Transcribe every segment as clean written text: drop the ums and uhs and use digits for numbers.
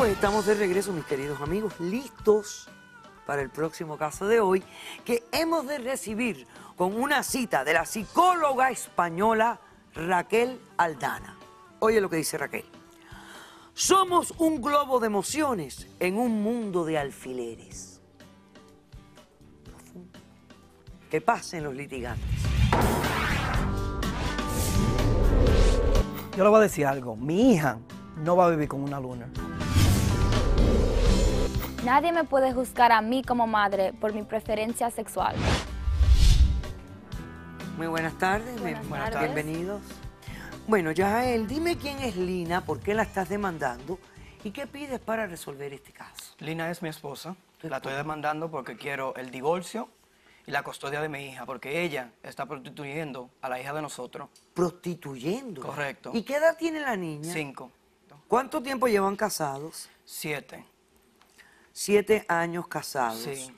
pues estamos de regreso, mis queridos amigos, listos para el próximo caso de hoy, que hemos de recibir con una cita de la psicóloga española Raquel Aldana. Oye lo que dice Raquel. Somos un globo de emociones en un mundo de alfileres. Que pasen los litigantes. Yo le voy a decir algo. Mi hija no va a vivir con una luna. Nadie me puede juzgar a mí como madre por mi preferencia sexual. Muy buenas tardes. Buenas tardes. Bienvenidos. Bueno, Yael, dime quién es Lina, por qué la estás demandando y qué pides para resolver este caso. Lina es mi esposa. La estoy demandando porque quiero el divorcio y la custodia de mi hija, porque ella está prostituyendo a la hija de nosotros. ¿Prostituyendo? Correcto. ¿Y qué edad tiene la niña? 5. ¿Cuánto tiempo llevan casados? 7. 7 años casados. Sí.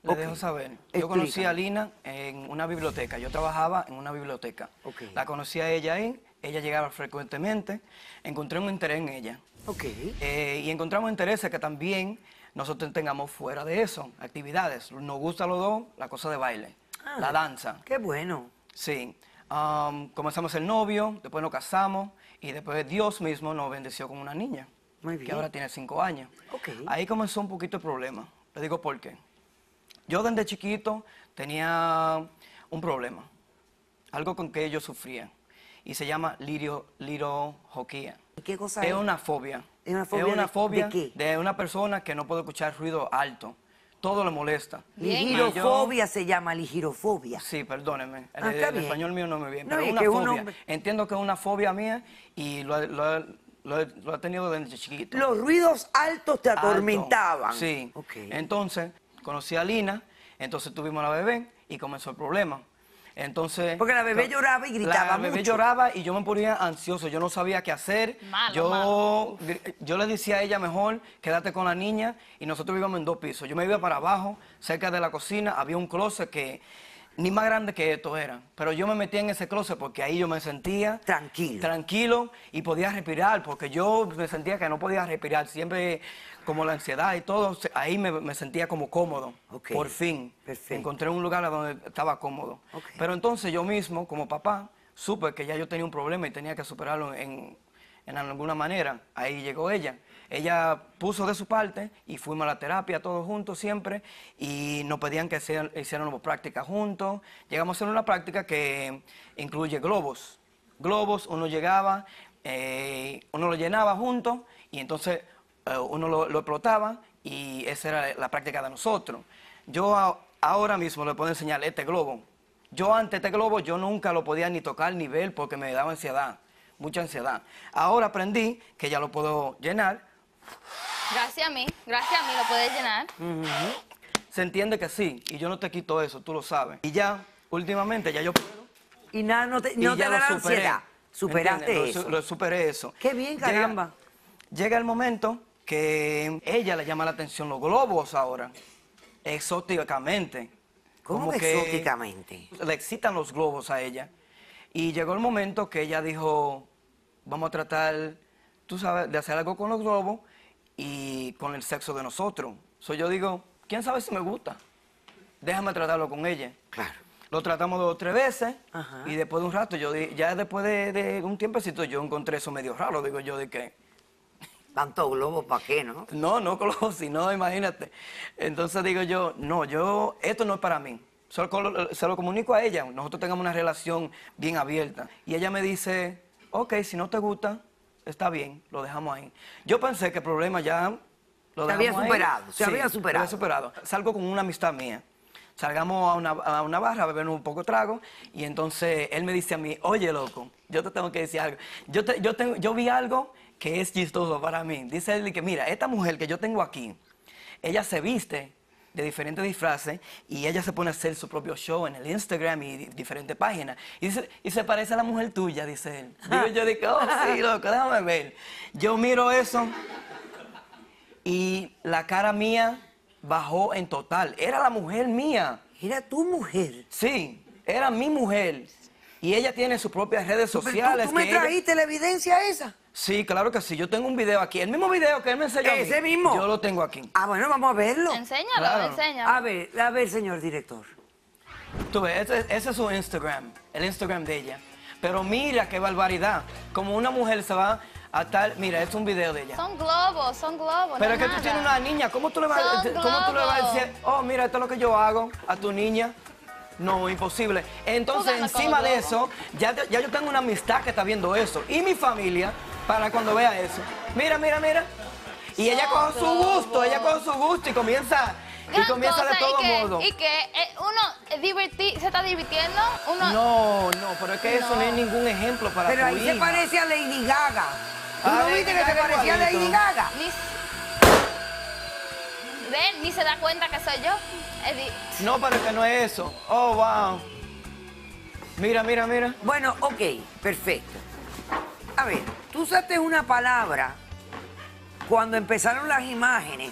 Le Ok. dejo saber. Explícame. Yo conocí a Lina en una biblioteca. Yo trabajaba en una biblioteca. Ok. La conocí a ella ahí. Ella llegaba frecuentemente. Encontré un interés en ella. Ok. Y encontramos intereses que también nosotros tengamos fuera de eso, actividades. Nos gusta a los dos la cosa de baile, la danza. Qué bueno. Sí. Comenzamos el novio, después nos casamos y después Dios mismo nos bendeció con una niña. Muy bien. Que ahora tiene 5 años. Ok. Ahí comenzó un poquito el problema. Le digo por qué. Yo desde chiquito tenía un problema, algo con que yo sufría, y se llama lirojoquía. ¿Y qué cosa Es es? una fobia. ¿Es una fobia Es una de fobia qué? de una persona que no puede escuchar ruido alto. Todo le molesta. Ligirofobia se llama, ligirofobia. Sí, perdóneme. Ah, El está bien. español mío no me viene. No, Pero y es una que un fobia. hombre- Entiendo que es una fobia mía y lo he tenido desde chiquito. Los ruidos altos te Alto. atormentaban. Sí. Ok. Entonces, conocí a Lina, entonces tuvimos la bebé y comenzó el problema. Entonces... Porque la bebé lloraba y gritaba La bebé mucho. lloraba y yo me ponía ansioso, yo no sabía qué hacer. Yo le decía a ella, mejor quédate con la niña, y nosotros vivíamos en 2 pisos. Yo me iba para abajo, cerca de la cocina, había un closet que ni más grande que esto era. Pero yo me metía en ese closet porque ahí yo me sentía... Tranquilo y podía respirar, porque yo me sentía que no podía respirar. Siempre como la ansiedad y todo, ahí me sentía como cómodo. Ok. Por fin. Perfecto. Encontré un lugar donde estaba cómodo. Ok. Pero entonces yo mismo, como papá, supe que ya yo tenía un problema y tenía que superarlo en alguna manera. Ahí llegó ella. Ella puso de su parte y fuimos a la terapia todos juntos siempre, y nos pedían que hiciéramos prácticas juntos. Llegamos a hacer una práctica que incluye globos. Globos, uno llegaba, uno lo llenaba juntos y entonces uno lo explotaba, y esa era la práctica de nosotros. Yo ahora mismo le puedo enseñar este globo. Yo antes este globo yo nunca lo podía ni tocar ni ver porque me daba ansiedad, mucha ansiedad. Ahora aprendí que ya lo puedo llenar. Gracias a mí lo puedes llenar. Se entiende que sí, y yo no te quito eso, tú lo sabes. Y ya, últimamente, ya yo puedo. Y nada, no te Y da ya la lo superé. ansiedad. Superaste ¿Entiendes? eso. Lo superé eso. Qué bien, caramba. Llega el momento que ella le llama la atención los globos ahora, exóticamente. ¿Cómo Como que exóticamente? Le excitan los globos a ella. Y llegó el momento que ella dijo, vamos a tratar, tú sabes, de hacer algo con los globos y con el sexo de nosotros. Yo digo, ¿quién sabe si me gusta? Déjame tratarlo con ella. Claro. Lo tratamos 2 o 3 veces. Ajá. Y después de un rato, ya después de un tiempecito, yo encontré eso medio raro. Digo yo, ¿de qué? Tanto globo, ¿para qué, no? No, globos, si no, imagínate. Entonces digo yo, no, esto no es para mí. Se lo comunico a ella, nosotros tengamos una relación bien abierta. Y ella me dice, ok, si no te gusta, está bien, lo dejamos ahí. Yo pensé que el problema ya lo Se había dejamos ahí. superado, se había superado. Lo había superado. Salgo con una amistad mía. Salgamos a una barra a beber un poco de trago, y entonces él me dice a mí, oye, loco, yo te tengo que decir algo. Yo vi algo que es chistoso para mí. Dice él que, mira, esta mujer que yo tengo aquí, ella se viste de diferentes disfraces y ella se pone a hacer su propio show en el Instagram y diferentes páginas. Y se parece a la mujer tuya, dice él. Yo digo, oh, sí, loco, déjame ver. Yo miro eso y la cara mía bajó en total. Era la mujer mía. Era tu mujer. Sí, era mi mujer. Y ella tiene sus propias redes Pero sociales. ¿Tú me que ella- trajiste la evidencia esa? Sí, claro que sí. Yo tengo un video aquí. El mismo video que él me enseñó a mí, ¿Ese mismo? yo lo tengo aquí. Ah, bueno, vamos a verlo. Enséñalo, Claro. enséñalo. A ver, señor director. Tú ves, ese es su Instagram, el Instagram de ella. Pero mira qué barbaridad. Como una mujer se va a tal... Mira, es un video de ella. Son globos, Pero no es que tú nada. tienes una niña, ¿cómo tú le vas a Son decir, oh, mira, esto es lo que yo hago a tu niña? No, imposible. Entonces, Jugando con encima los de globos. eso, ya yo tengo una amistad que está viendo eso. Y mi familia, para cuando vea eso. Mira, mira, mira. Y ella Son coge su gusto, globos. ella coge su gusto y comienza Gran de cosa, todo modo. Y que uno se está divirtiendo, uno... No, pero es que eso no es ningún ejemplo para Pero tu ahí se hija. parece a Lady Gaga. ¿Tú Ah, no Lady viste que se Gaga parecía a Lady igualito. Gaga? Ni se da cuenta que soy yo. Es No, pero es que no es eso. Oh, wow. Mira, mira, mira. Bueno, ok, perfecto. A ver, tú usaste una palabra cuando empezaron las imágenes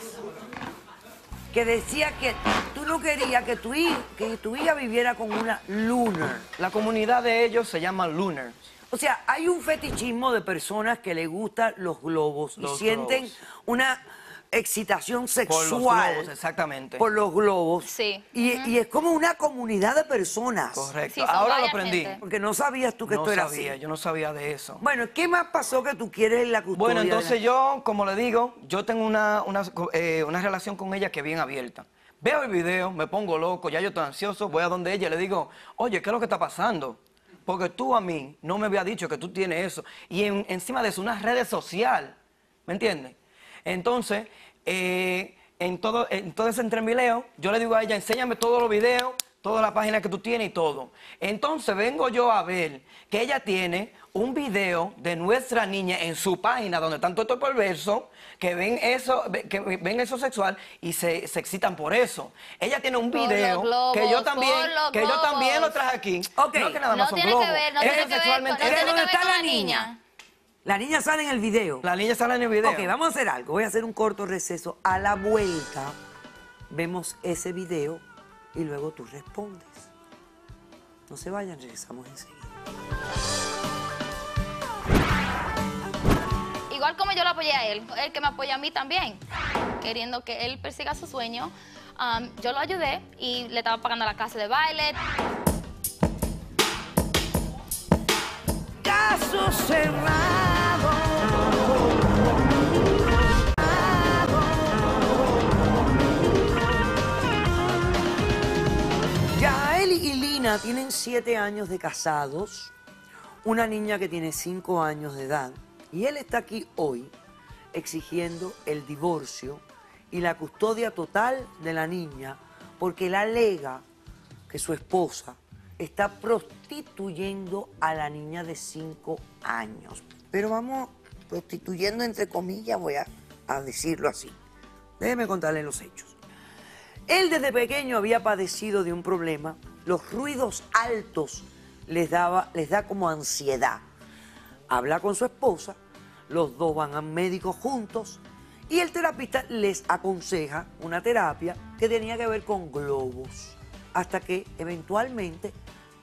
que decía que tú no querías que tu hija viviera con una lunar. La comunidad de ellos se llama Lunar. O sea, hay un fetichismo de personas que les gustan los globos y Los sienten globos. una excitación Por sexual los globos, exactamente. por los globos. Sí. Y es como una comunidad de personas. Correcto. Sí, son Ahora lo varias aprendí. gente. Porque no sabías tú que No esto era sabía, así. yo no sabía de eso. Bueno, ¿qué más pasó que tú quieres en la custodia? Bueno, de la- entonces yo, como le digo, yo tengo una relación con ella que es bien abierta. Veo el video, me pongo loco, ya yo estoy ansioso, voy a donde ella y le digo, oye, ¿qué es lo que está pasando? Porque tú a mí no me había dicho que tú tienes eso. Y encima de eso, una red social, ¿me entiendes? Entonces, en todo ese entremileo, yo le digo a ella, enséñame todos los videos, todas las páginas que tú tienes y todo. Entonces vengo yo a ver que ella tiene un video de nuestra niña en su página donde están todos estos perversos que ven eso sexual y se excitan por eso. Ella tiene un Por los video globos, que yo también por los que yo también lo globos. traje aquí. Ok. No que nada más No son tiene globos. que ver, no Es tiene que ver con, sexualmente- no tiene que ¿Dónde ver está con la la niña. La niña sale en el video. La niña sale en el video. Ok, vamos a hacer algo. Voy a hacer un corto receso. A la vuelta, vemos ese video y luego tú respondes. No se vayan, regresamos enseguida. Igual como yo lo apoyé a él que me apoya a mí también, queriendo que él persiga su sueño. Yo lo ayudé y le estaba pagando la clase de baile. Caso cerrado. Yael y Lina tienen 7 años de casados, una niña que tiene 5 años de edad, y él está aquí hoy exigiendo el divorcio y la custodia total de la niña porque él alega que su esposa está prostituyendo a la niña de 5 años. Pero vamos, prostituyendo entre comillas, voy a decirlo así. Déjeme contarle los hechos. Él desde pequeño había padecido de un problema. Los ruidos altos les da como ansiedad. Habla con su esposa, los dos van al médico juntos y el terapista les aconseja una terapia que tenía que ver con globos. Hasta que eventualmente,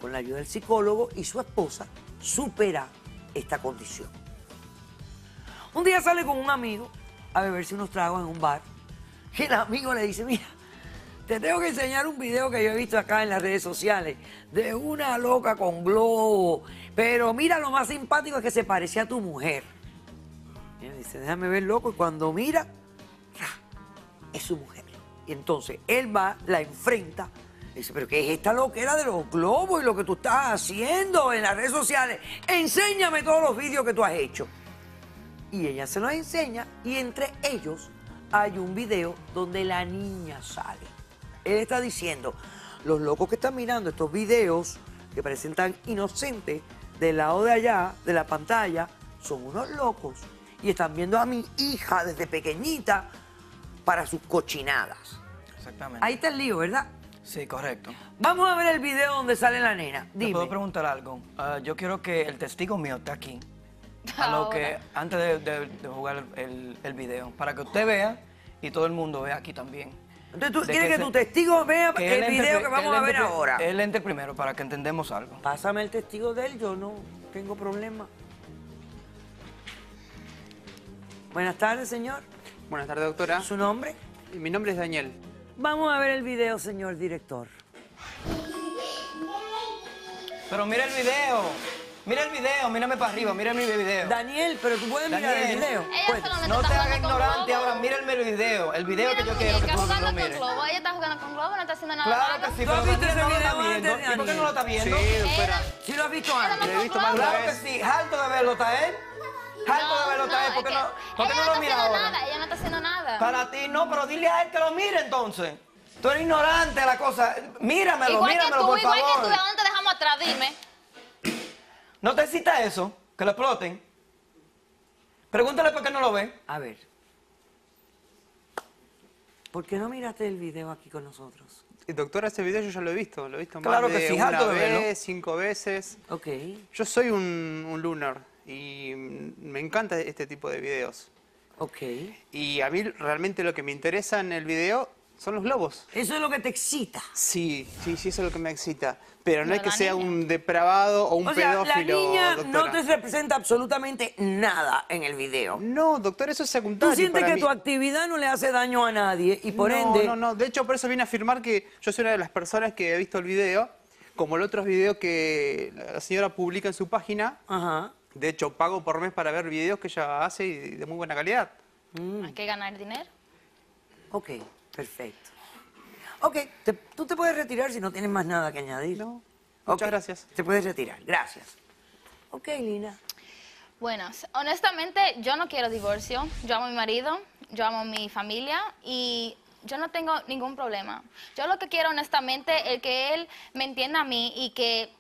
con la ayuda del psicólogo y su esposa, supera esta condición. Un día sale con un amigo a beberse unos tragos en un bar y el amigo le dice, mira, te tengo que enseñar un video que yo he visto acá en las redes sociales de una loca con globo. Pero mira, lo más simpático es que se parece a tu mujer. Y él dice, déjame ver, loco. Y cuando mira, es su mujer. Y entonces él va, la enfrenta. Dice, pero ¿qué es esta loquera de los globos y lo que tú estás haciendo en las redes sociales? Enséñame todos los vídeos que tú has hecho. Y ella se los enseña y entre ellos hay un video donde la niña sale. Él está diciendo, los locos que están mirando estos videos que parecen tan inocentes del lado de allá, de la pantalla, son unos locos y están viendo a mi hija desde pequeñita para sus cochinadas. Exactamente. Ahí está el lío, ¿verdad? Sí, correcto. Vamos a ver el video donde sale la nena. ¿Te puedo Dime. preguntar algo? Yo quiero que el testigo mío esté aquí. A lo que, Ahora. antes de jugar el video, para que usted vea y todo el mundo vea aquí también. Entonces tú De quieres que se- tu testigo vea que el él entre video pri- que vamos él a ver entre- ahora. Él entre primero para que entendamos algo. Pásame el testigo de él, yo no tengo problema. Buenas tardes, señor. Buenas tardes, doctora. ¿Su nombre? Mi nombre es Daniel. Vamos a ver el video, señor director. Pero mira el video. Mira el video, mírame para arriba, mira mi video. Daniel, pero tú puedes mirar el Daniel. video. Ella Puedes. solamente No está te hagas jugando con ignorante globo. ahora, mírame el video. El video Mira que yo la quiero que muñeca tú jugando lo con mires. globo. Ella está jugando con globo, no está haciendo nada Claro malo. que sí, ¿Tú has pero visto Daniel ese no lo video está antes, viendo. ¿Y por qué no lo está viendo? Sí, doctora. ¿Sí lo has visto antes? Lo he visto más de una Claro que vez. sí, harto de verlo está él. Harto de verlo está él. ¿Por qué no lo mira ahora? Ella no está haciendo nada. Para ti no, pero dile a él que lo mire entonces. Tú eres ignorante de la cosa. Míramelo, Igual que míramelo, tú, por igual que favor. tú, ¿de dónde te dejamos atrás? Dime. ¿No te excita eso? Que lo exploten. Pregúntale por qué no lo ve. A ver. ¿Por qué no miraste el video aquí con nosotros? Doctora, ese video yo ya lo he visto Claro más que de sí, una harto de verlo. vez, 5 veces. Ok. Yo soy un lunar y me encanta este tipo de videos. Ok. Y a mí realmente lo que me interesa en el video son los globos. Eso es lo que te excita. Sí, eso es lo que me excita. Pero no No, es que la sea niña. un depravado o un O sea, la pedófilo, niña doctora. no te representa absolutamente nada en el video. No, doctor, eso es Tú secundario sientes para que mí. tu actividad no le hace daño a nadie y por ende... No. De hecho, por eso vine a afirmar que yo soy una de las personas que he visto el video, como el otro video que la señora publica en su página. Ajá. De hecho, pago por mes para ver videos que ella hace y de muy buena calidad. Hay que ganar dinero. Ok, perfecto. Ok, tú te puedes retirar si no tienes más nada que añadir. No, Ok, muchas gracias. Te puedes retirar, gracias. Ok, Lina. Bueno, honestamente, yo no quiero divorcio. Yo amo a mi marido, yo amo a mi familia y yo no tengo ningún problema. Yo lo que quiero, honestamente, es que él me entienda a mí y que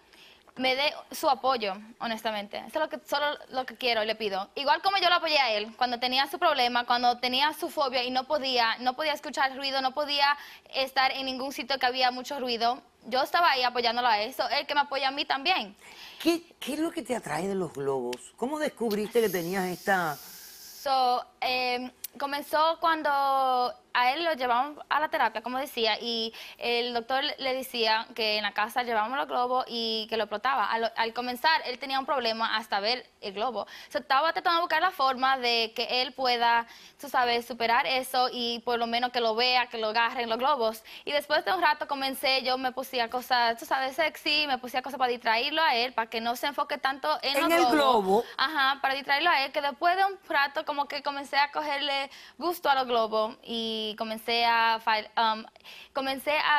me dé su apoyo, honestamente. Eso es solo lo que quiero y le pido. Igual como yo lo apoyé a él cuando tenía su problema, cuando tenía su fobia y no podía escuchar ruido, no podía estar en ningún sitio que había mucho ruido. Yo estaba ahí apoyándolo a eso, él que me apoya a mí también. ¿Qué es lo que te atrae de los globos? ¿Cómo descubriste que tenías esta...? Comenzó cuando a él lo llevamos a la terapia, como decía, y el doctor le decía que en la casa llevábamos los globos y que lo explotaba. Al comenzar, él tenía un problema hasta ver el globo. Estaba tratando de buscar la forma de que él pueda, tú sabes, superar eso y por lo menos que lo vea, que lo agarren los globos. Y después de un rato yo me pusía cosas, tú sabes, sexy, me pusía cosas para distraerlo a él, para que no se enfoque tanto en los globos. el globo. Ajá, para distraerlo a él, que después de un rato como que comencé a cogerle gusto a los globos y comencé a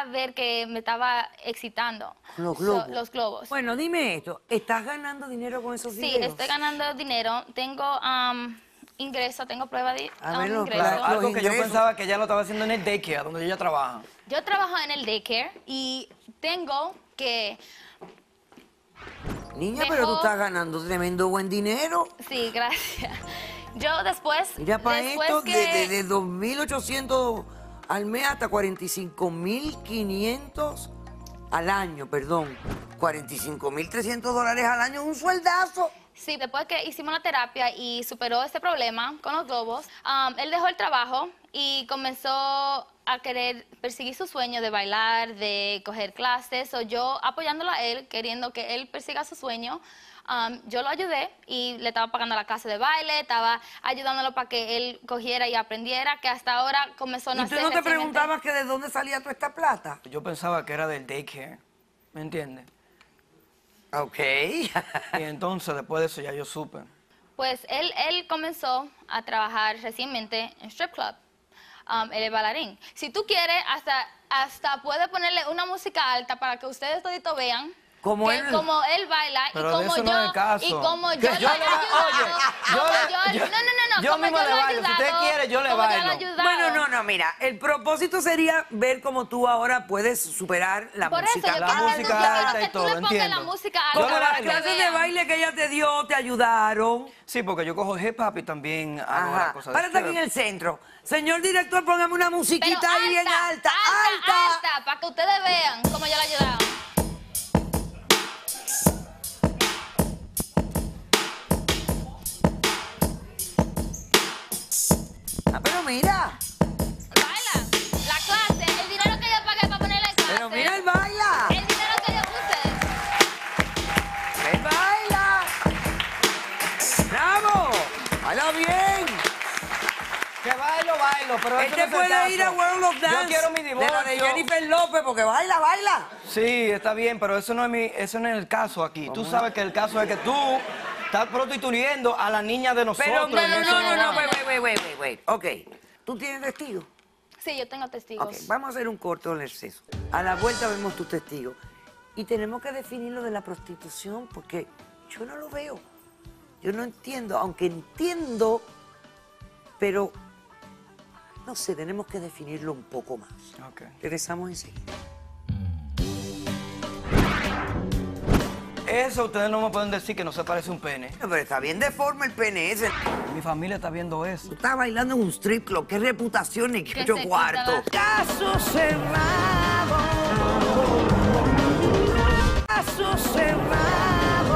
ver que me estaba excitando. Los globos. Los globos. Bueno, dime esto, ¿estás ganando dinero con esos Sí, videos? estoy ganando dinero. Tengo ingreso, tengo prueba de A ver, los ingreso. pruebas. Algo que yo ingresos. pensaba que ella lo estaba haciendo en el daycare, donde ella trabaja. Yo trabajo en el daycare y tengo que... Niña, Dejó- pero tú estás ganando tremendo buen dinero. Sí, gracias. Yo después... Mira para después esto, que- de 2.800 al mes hasta 45.500 al año, perdón. 45.300 al año, un sueldazo. Sí, después que hicimos la terapia y superó este problema con los globos, él dejó el trabajo y comenzó a querer perseguir su sueño de bailar, de coger clases. O yo apoyándolo a él, queriendo que él persiga su sueño, yo lo ayudé y le estaba pagando la clase de baile, estaba ayudándolo para que él cogiera y aprendiera, que hasta ahora comenzó a ¿Y tú nacer no te recientemente. preguntabas que de dónde salía toda esta plata? Yo pensaba que era del daycare, ¿me entiendes? Ok. Y entonces, después de eso, ya yo supe. Pues él comenzó a trabajar recientemente en strip club. Él es bailarín. Si tú quieres, hasta puede ponerle una música alta para que ustedes toditos vean Como que él. como él baila Pero y de como eso yo no es el caso. y como yo Que lo yo he le- ayudado, oye, yo como le- yo- no, yo como mismo yo le lo he bailo. Si usted ayudado, quiere, yo le como bailo. lo he ayudado. Bueno, no, mira, el propósito sería ver cómo tú ahora puedes superar la Por eso música. yo La quiero, música yo quiero alta y que tú todo, le pongas entiendo. la música alta. Yo Como le para las que bailo. clases de vean. baile que ella te dio, te ayudaron. Sí, porque yo cojo hip hop y también hago las Ajá. cosas. Párate aquí en el centro. Señor director, póngame una Pero musiquita ahí bien alta. ¡Alta! para que ustedes vean cómo yo le he ayudado. Ah, pero mira. Baila, la clase, el dinero que yo pagué para ponerle clase. Pero mira, él baila. El dinero que yo puse. ¡Él baila! ¡Bravo! ¡Baila bien! Que bailo, pero eso no Este es el puede ir a caso. World of Dance. Yo quiero mi De divorcio. la de Jennifer López, porque baila. Sí, está bien, pero eso no es el caso aquí. Tú sabes que el caso es que tú estás prostituyendo a la niña de nosotros. Pero, en ese no, momento. wait. Ok, ¿tú tienes testigos? Sí, yo tengo testigos. Ok, vamos a hacer un corto en el exceso. A la vuelta vemos tus testigos. Y tenemos que definir lo de la prostitución, porque yo no lo veo. Yo no entiendo, aunque entiendo, pero no sé, tenemos que definirlo un poco más. Ok. Regresamos enseguida. Eso ustedes no me pueden decir que no se parece un pene. No, pero está bien deforme el pene ese. Mi familia está viendo eso. Tú estás bailando en un strip club. ¿Qué reputación ni qué Que ocho se cuartos? quita Caso cerrado. Caso cerrado.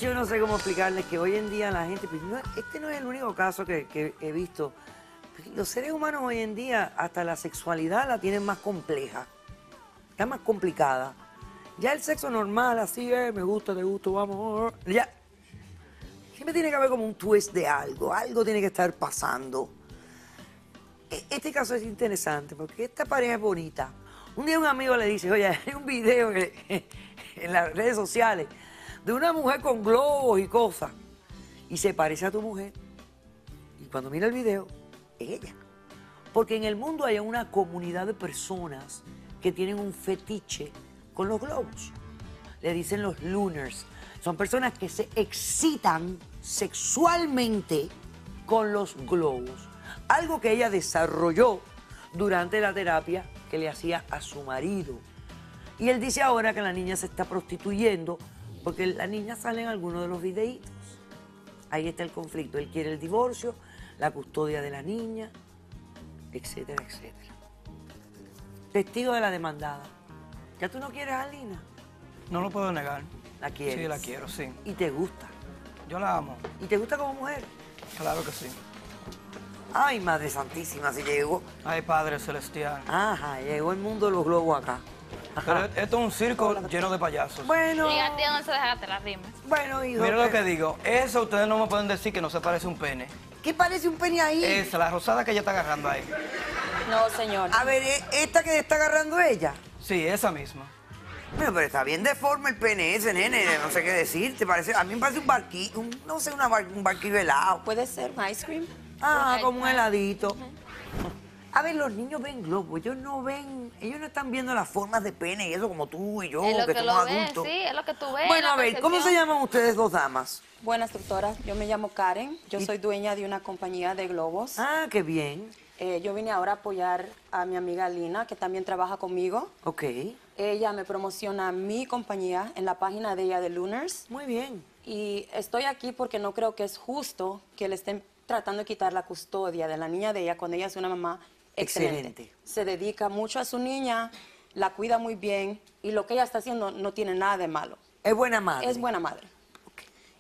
Yo no sé cómo explicarles que hoy en día la gente... pues, este no es el único caso que he visto. Los seres humanos hoy en día, hasta la sexualidad la tienen más compleja. Está más complicada. Ya el sexo normal, así es, me gusta, te gusto, vamos. Ya. Siempre tiene que haber como un twist de algo. Algo tiene que estar pasando. Este caso es interesante porque esta pareja es bonita. Un día un amigo le dice, oye, hay un video en las redes sociales de una mujer con globos y cosas. Y se parece a tu mujer. Y cuando mira el video, es ella. Porque en el mundo hay una comunidad de personas que tienen un fetiche con los globos. Le dicen los lunars. Son personas que se excitan sexualmente con los globos. Algo que ella desarrolló durante la terapia que le hacía a su marido. Y él dice ahora que la niña se está prostituyendo porque la niña sale en alguno de los videitos. Ahí está el conflicto. Él quiere el divorcio, la custodia de la niña, etcétera, etcétera. Testigo de la demandada. ¿Ya tú no quieres a Lina? No lo puedo negar. ¿La quieres? Sí, la quiero, sí. ¿Y te gusta? Yo la amo. ¿Y te gusta como mujer? Claro que sí. Ay, Madre Santísima, si llegó. Ay, Padre Celestial. Ajá, llegó el mundo de los globos acá. Pero Ajá. esto es un circo lleno de payasos. Bueno, Y a ti no se dejaste las rimas. bueno, hijo. Mira lo que digo. Eso ustedes no me pueden decir que no se parece a un pene. ¿Qué parece un pene ahí? Esa, la rosada que ella está agarrando ahí. No, señor. A ver, ¿esta que está agarrando ella? Sí, esa misma. Bueno, pero está bien deforme el pene ese, nene. No sé qué decir. ¿Te parece? A mí me parece un barquillo, no sé, un barquillo helado. ¿Puede ser un ice cream? Ah, Ok. como un heladito. A ver, los niños ven globos, ellos no están viendo las formas de pene y eso como tú y yo, Es lo que que somos lo ves, adultos. sí, es lo que tú ves. Bueno, la a ver, ¿cómo se percepción. llaman ustedes dos damas? Buenas, doctora. Yo me llamo Karen. Yo soy dueña de una compañía de globos. Ah, qué bien. Yo vine ahora a apoyar a mi amiga Lina, que también trabaja conmigo. Ok, Ella me promociona mi compañía en la página de ella de Lunars. muy bien. Y estoy aquí porque no creo que es justo que le estén tratando de quitar la custodia de la niña de ella cuando ella es una mamá excelente. Excelente. Se dedica mucho a su niña, la cuida muy bien y lo que ella está haciendo no tiene nada de malo. Es buena madre. Es buena madre.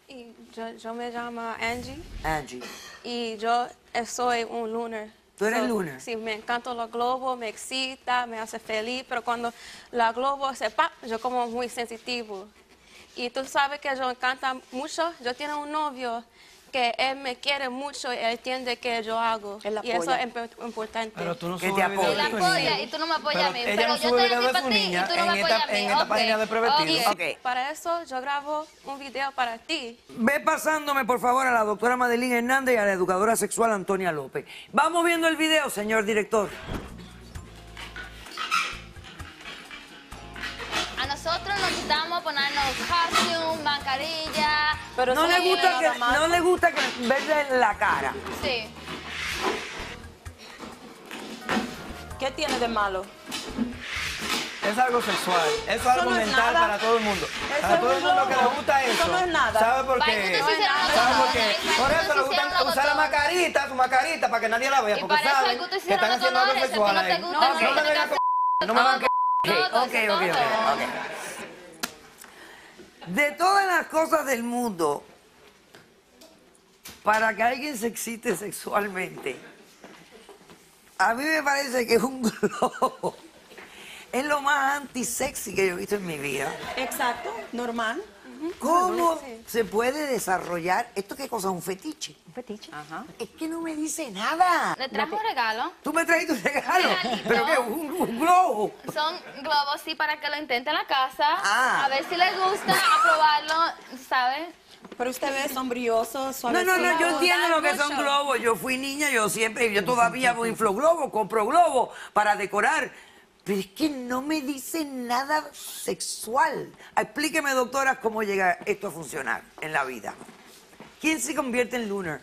Y yo me llamo Angie Angie. y yo soy un lunar. ¿Tú eres lunar? Sí, me encantan los globos, me excita, me hace feliz, pero cuando la globo se pa, yo como muy sensitivo. Y tú sabes que yo me encanta mucho, yo tengo un novio que él me quiere mucho y él entiende que yo hago. Él y eso apoya. es importante. Pero tú no Que te subes videos apoye. Él de tu apoya niña. y tú no me apoyas a mí. ella Pero no yo sube te videos de para su ti niña y tú no me en apoyas a mí. esta Ok. página de Preventivo. Ok. Ok. Para eso yo grabo un video para ti. Ve pasándome, por favor, a la doctora Madeline Hernández y a la educadora sexual Antonia López. Vamos viendo el video, señor director. A nosotros nos gustamos ponernos costume, mascarilla. Pero No eso le gusta tiene nada malo. no le gusta que verle la cara. Sí. ¿Qué tiene de malo? Es algo sexual, es algo no es mental nada. para todo el mundo. Eso Para es todo el un mundo que le globo. gusta eso. Eso no es nada. ¿Sabe por Para qué? eso se hicieron los ¿Sabe por qué? botones, Por para eso eso le se hicieron gusta los usar la botones. su macarita, para que nadie la vea, Y porque para eso saben el gusto que hicieron están los haciendo algo colores. Si a ti sexual no ahí. te gusta, No no me tienes que vengan hacer con... No me van todo, Ok. De todas las cosas del mundo, para que alguien se excite sexualmente, a mí me parece que es un globo. Es lo más anti-sexy que yo he visto en mi vida. Exacto, normal. ¿Cómo Sí. se puede desarrollar esto? ¿Qué cosa? ¿Un fetiche? Un fetiche. Ajá. Es que no me dice nada. Le trajo un regalo. Tú me trajiste un regalo. Regalito. ¿Pero qué? ¿Un globo? Son globos, sí, para que lo intente en la casa. Ah. A ver si le gusta, a probarlo, ¿sabes? Pero usted ve sombrioso, No, suavecito. no, no, yo entiendo lo que son mucho. globos. Yo fui niña, yo todavía voy inflo globos, compro globos para decorar. Pero es que no me dice nada sexual. Explíqueme, doctora, cómo llega esto a funcionar en la vida. ¿Quién se convierte en lunar?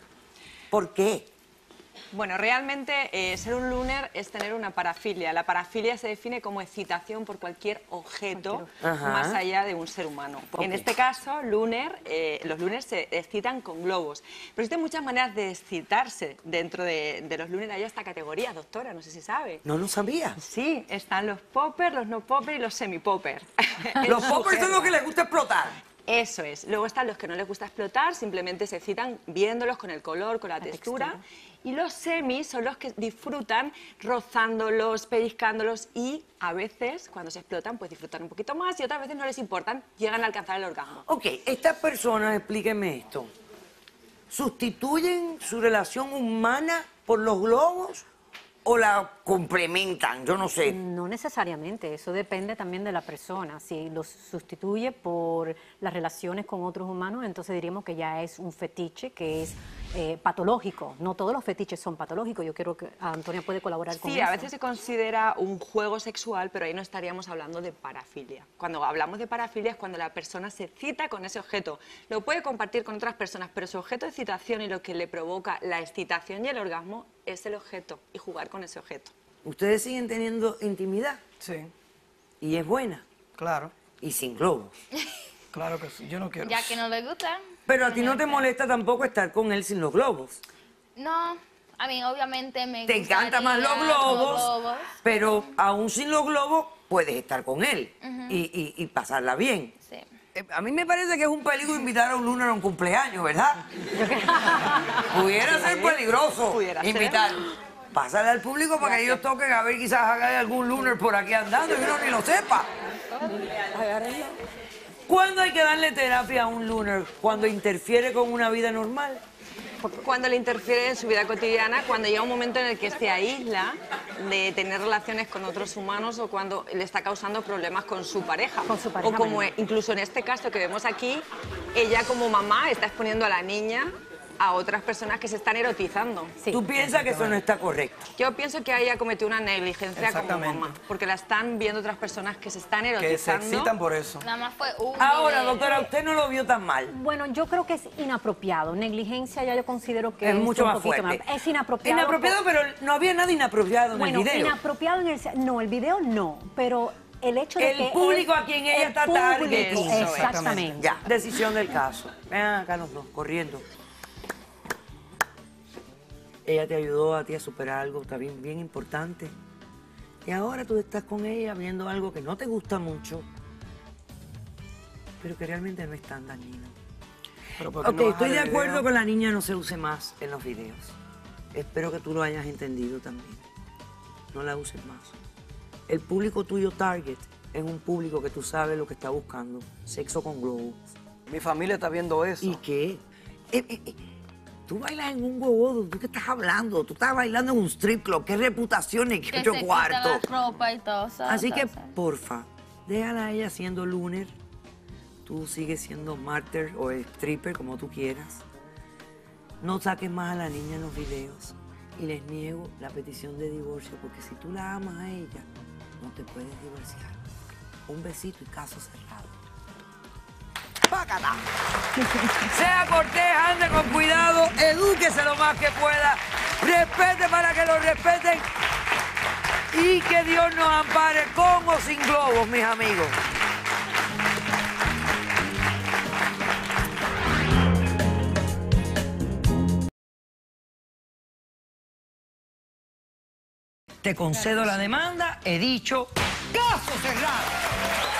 ¿Por qué? Bueno, realmente ser un lunar es tener una parafilia. La parafilia se define como excitación por cualquier objeto Ajá. más allá de un ser humano. Ok. En este caso, los lunars se excitan con globos. Pero existen muchas maneras de excitarse dentro de los lunars. Hay esta categoría, doctora, no sé si sabe. No lo sabía. Sí, están los poppers, los no poppers y los semi-poppers. Los poppers son los que les gusta explotar. Eso es. Luego están los que no les gusta explotar, simplemente se excitan viéndolos con el color, con la textura. Y los semis son los que disfrutan rozándolos, pellizcándolos y a veces, cuando se explotan, pues disfrutan un poquito más y otras veces no les importan, llegan a alcanzar el orgasmo. Ok, estas personas, explíquenme esto. ¿Sustituyen su relación humana por los globos o la complementan? Yo no sé. No necesariamente, eso depende también de la persona. Si los sustituye por las relaciones con otros humanos, entonces diríamos que ya es un fetiche que es patológico. No todos los fetiches son patológicos. Yo creo que Antonia puede colaborar con Sí, eso. a veces se considera un juego sexual, pero ahí no estaríamos hablando de parafilia. Cuando hablamos de parafilia es cuando la persona se excita con ese objeto. Lo puede compartir con otras personas, pero su objeto de excitación y lo que le provoca la excitación y el orgasmo es el objeto y jugar con ese objeto. ¿Ustedes siguen teniendo intimidad? Sí, Y es buena. claro, Y sin globos. claro que sí. Yo no quiero. Ya que no le gusta. Pero a ti no te molesta tampoco estar con él sin los globos. No, a mí obviamente me Te encantan más los gustaría globos, pero aún sin los globos puedes estar con él y pasarla bien. Sí. A mí me parece que es un peligro invitar a un lunar a un cumpleaños, ¿verdad? Pudiera ser peligroso Pudiera ser. invitar. Pásale al público para que ellos toquen a ver quizás haga algún lunar por aquí andando y uno ni lo sepa. ¿Cuándo hay que darle terapia a un lunar? ¿Cuando interfiere con una vida normal? Cuando le interfiere en su vida cotidiana, cuando llega un momento en el que se aísla de tener relaciones con otros humanos o cuando le está causando problemas con su pareja. Con su pareja O como menor. incluso en este caso que vemos aquí, ella como mamá está exponiendo a la niña a otras personas que se están erotizando. Sí. ¿Tú piensas que eso no está correcto? Yo pienso que ella cometió una negligencia como Exactamente. mamá, porque la están viendo otras personas que se están Que se erotizando. excitan por eso. Nada más fue un Ahora, video. doctora, usted no lo vio tan mal. Bueno, yo creo que es inapropiado. Negligencia ya yo considero que Es mucho un más poquito fuerte. Es inapropiado. Inapropiado, pero no había nada inapropiado en Bueno, el video. inapropiado en el... No, el video no, pero el hecho de El que... público a quien ella el está público, targeting. Exactamente. Ya, decisión del caso. Ven acá los dos, corriendo. Ella te ayudó a ti a superar algo también bien importante. Y ahora tú estás con ella viendo algo que no te gusta mucho, pero que realmente no es tan dañino. Pero ¿por qué Ok, no bajar estoy de el acuerdo video? que la niña no se use más en los videos. Espero que tú lo hayas entendido también. No la uses más. El público tuyo target es un público que tú sabes lo que está buscando. Sexo con globos. Mi familia está viendo eso. ¿Y qué? Tú bailas en un gogodo, ¿tú qué estás hablando? Tú estás bailando en un strip club, qué reputación y Que qué se ocho quita cuartos. la ropa y todo. Así que, porfa, déjala a ella siendo lunar. Tú sigues siendo martyr o stripper, como tú quieras. No saques más a la niña en los videos. Y les niego la petición de divorcio, porque si tú la amas a ella, no te puedes divorciar. Un besito y caso cerrado. ¡Pácata! Sea cortés, ande con cuidado, edúquese lo más que pueda, respete para que lo respeten y que Dios nos ampare con o sin globos, mis amigos. Te concedo la demanda, he dicho, caso cerrado.